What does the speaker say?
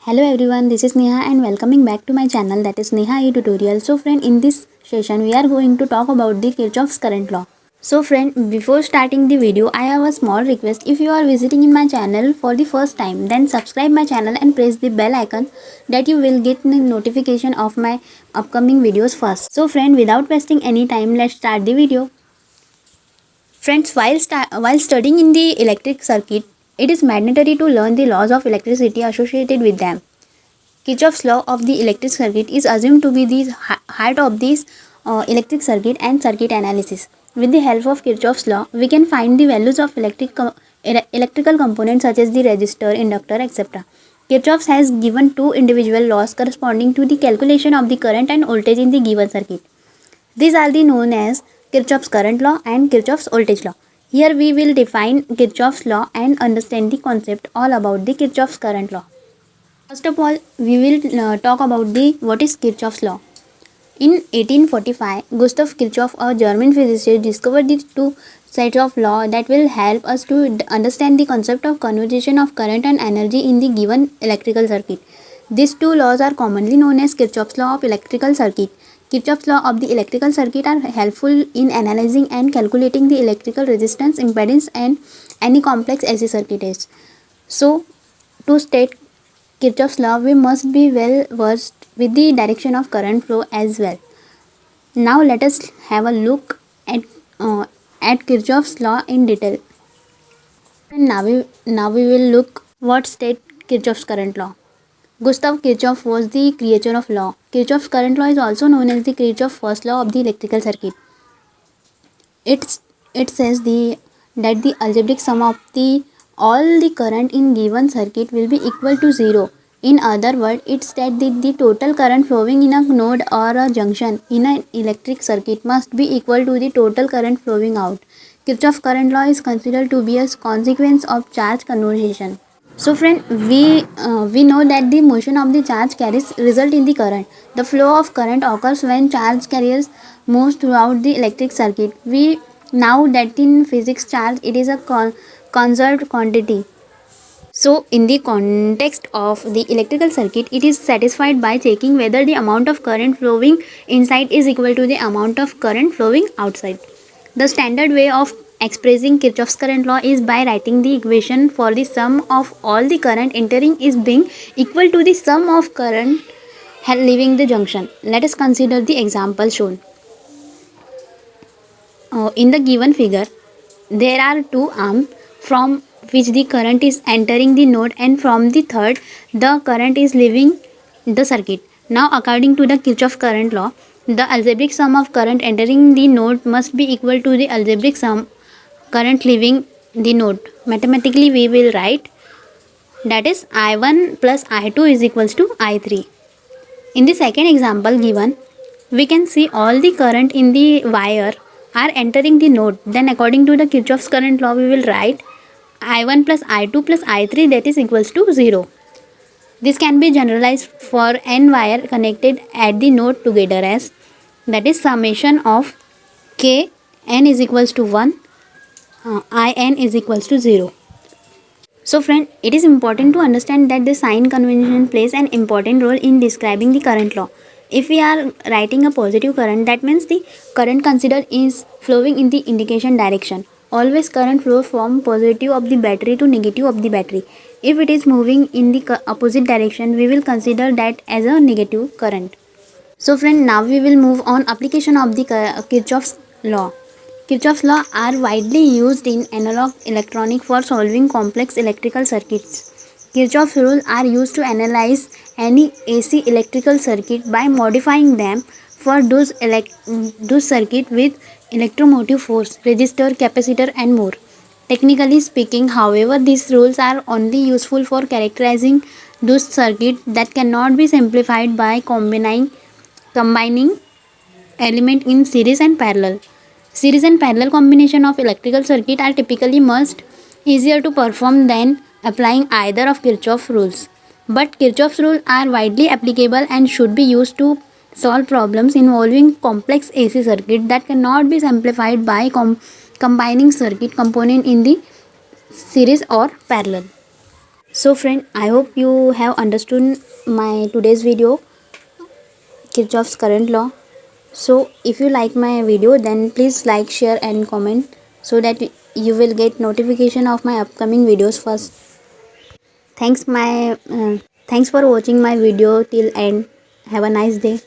Hello everyone, this is Neha and welcoming back to my channel, that is Neha E Tutorial. So friend, in this session we are going to talk about the Kirchhoff's current law. So friend, before starting the video, I have a small request. If you are visiting in my channel for the first time, then subscribe my channel and press the bell icon that you will get the notification of my upcoming videos first. So friend, without wasting any time, let's start the video. Friends, while studying in the electric circuit, it is mandatory to learn the laws of electricity associated with them. Kirchhoff's law of the electric circuit is assumed to be the heart of this electric circuit and circuit analysis. With the help of Kirchhoff's law, we can find the values of electrical components such as the resistor, inductor, etc. Kirchhoff has given two individual laws corresponding to the calculation of the current and voltage in the given circuit. These are known as Kirchhoff's current law and Kirchhoff's voltage law. Here we will define Kirchhoff's law and understand the concept all about the Kirchhoff's current law. First of all, we will talk about what is Kirchhoff's law. In 1845, Gustav Kirchhoff, a German physicist, discovered the two sets of law that will help us to understand the concept of conservation of current and energy in the given electrical circuit. These two laws are commonly known as Kirchhoff's law of electrical circuit. Kirchhoff's law of the electrical circuit are helpful in analyzing and calculating the electrical resistance, impedance, and any complex AC circuit is. So, to state Kirchhoff's law, we must be well versed with the direction of current flow as well. Now let us have a look at Kirchhoff's law in detail. And now we will look what state Kirchhoff's current law. Gustav Kirchhoff was the creator of law. Kirchhoff's current law is also known as the Kirchhoff's first law of the electrical circuit. It says that the algebraic sum of all the current in given circuit will be equal to 0. In other words, it states that the total current flowing in a node or a junction in an electric circuit must be equal to the total current flowing out. Kirchhoff's current law is considered to be a consequence of charge conservation. So friend, we know that the motion of the charge carriers result in the current. The flow of current occurs when charge carriers moves throughout the electric circuit. We know that in physics charge it is a conserved quantity. So in the context of the electrical circuit, it is satisfied by checking whether the amount of current flowing inside is equal to the amount of current flowing outside. The standard way of expressing Kirchhoff's current law is by writing the equation for the sum of all the current entering is being equal to the sum of current leaving the junction. Let us consider the example shown. In the given figure, there are two arms from which the current is entering the node, and from the third the current is leaving the circuit. Now according to the Kirchhoff current law, the algebraic sum of current entering the node must be equal to the algebraic sum current leaving the node. Mathematically we will write that is I1 plus I2 is equals to I3. In the second example given, we can see all the current in the wire are entering the node. Then according to the Kirchhoff's current law, we will write I1 plus I2 plus I3, that is equals to 0. This can be generalized for n wire connected at the node together as, that is summation of k n is equals to 1, in is equals to 0. So friend, it is important to understand that the sign convention plays an important role in describing the current law. If we are writing a positive current, that means the current considered is flowing in the indication direction. Always current flows from positive of the battery to negative of the battery. If it is moving in the opposite direction, we will consider that as a negative current. So friend, now we will move on application of the Kirchhoff's law. Kirchhoff's law are widely used in analog electronics for solving complex electrical circuits. Kirchhoff's rules are used to analyze any AC electrical circuit by modifying them for those circuit with electromotive force, resistor, capacitor and more. Technically speaking, however, these rules are only useful for characterizing those circuits that cannot be simplified by combining element in series and parallel. Series and parallel combination of electrical circuit are typically much easier to perform than applying either of Kirchhoff's rules. But Kirchhoff's rules are widely applicable and should be used to solve problems involving complex AC circuit that cannot be simplified by combining circuit component in the series or parallel. So friend, I hope you have understood my today's video, Kirchhoff's current law. So if you like my video, then please like, share and comment so that you will get notification of my upcoming videos first. Thanks for watching my video till end. Have a nice day.